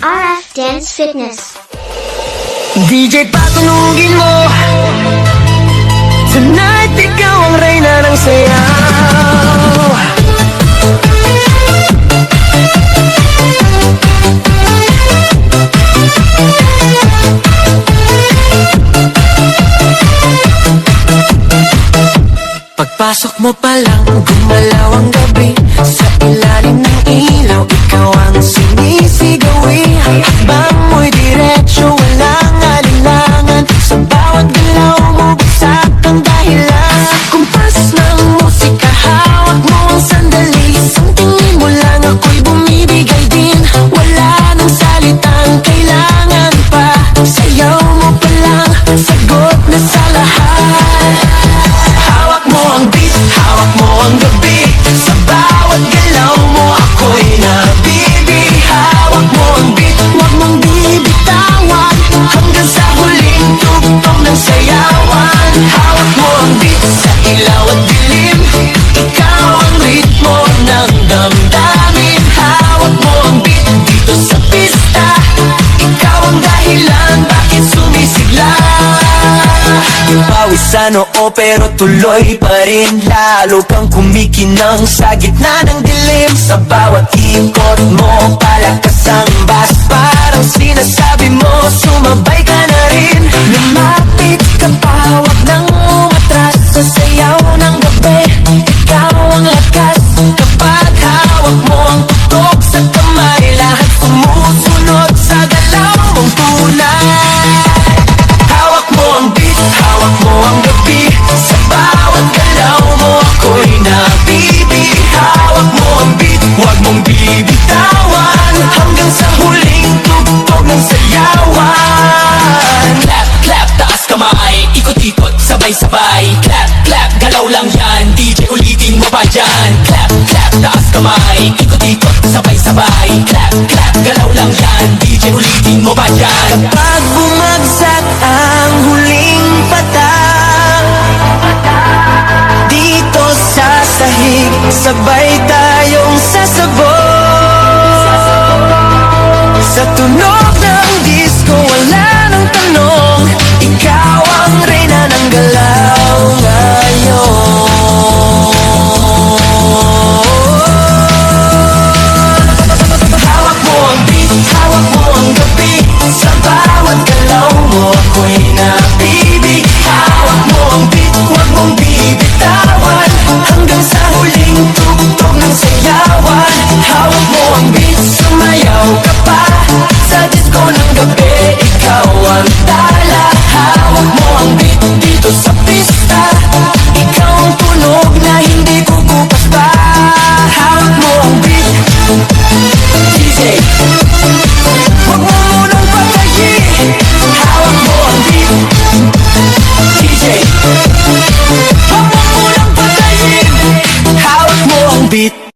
RF Dance Fitness. DJ patunugin mo, tonight ikaw ang reyna ng sayaw. Pagpasok mo pa lang, gumalaw ang gabi. Sa ilalim ng ilaw, ikaw ang sinisigawi. Hakbang mo'y diretsyo, walang alinlangan. Sa bawat galaw mo, bagsak ang dahilan. Sa kumpas ng musika, hawak mo ang sandali. Isang tingin mo lang, ako'y bumibigay din. Wala nang salitang kailangan pa. Sayaw mo pa lang, sagot na sa lahat. Hawak mo ang beat, hawak mo ang gabi. Sa bawat galaw mo, ako'y nabibi. Hawak mo ang beat, huwag mong bibitawan. Hanggang sa huling tugtog ng sayawan. Hawak mo ang beat, sa ilaw at dilim. Ikaw ang ritmo ng damdamin. Hawak mo ang beat, dito sa pista. Ikaw ang dahilan, bakit sumisigla. Pawis sa noo pero tuloy pa rin. Lalo kang kumikinang sa gitna ng dilim. Sa bawat ikot mo, palakas ang bas. Parang sinasabi mo, sumabay ka na rin. Lumapit ka pa, huwag nang umatras. Sa sayaw ng gabi, ikaw ang lakas. Kapag hawak mo ang tutok sa kamay, lahat sumusunod sa galaw mong tunay. Hawak mo ang beat, hawak mo ang gabi. Sa bawat galaw mo, ako'y nabibi. Hawak mo ang beat, huwag mong bibitawan. Hanggang sa huling tugtog ng sayawan. Clap, clap, taas kamay. Ikot-ikot, sabay-sabay. Clap, clap, galaw lang yan. DJ ulitin mo pa dyan. Clap, clap, taas kamay. Ikot-ikot, sabay-sabay. Clap, clap, galaw lang yan. DJ ulitin mo pa dyan. Kapag bumagsak ang huling patang, dito sa sahig, sabay tayong sasabog. Sa tunog ng disco, wala nang tanong. Ikaw ang reyna ng galaw ngayon. Hawak mo ang beat, hawak mo ang gabi. Sa bawat galaw mo, ako'y nabibi. Hawak mo ang beat, huwag mong bibitawan. Hanggang sa huling tugtog ng sayawan. Hawak mo ang beat, sumayaw ka pa. Sa disco ng gabi, ikaw ang tala. Hawak mo ang beat, dito sa pista. Ikaw ang tunog na hindi kukupas pa. Hawak mo ang beat, DJ, huwag mo munang patayin. Hawak mo ang beat, DJ, huwag mo munang patayin. Hawak mo ang beat.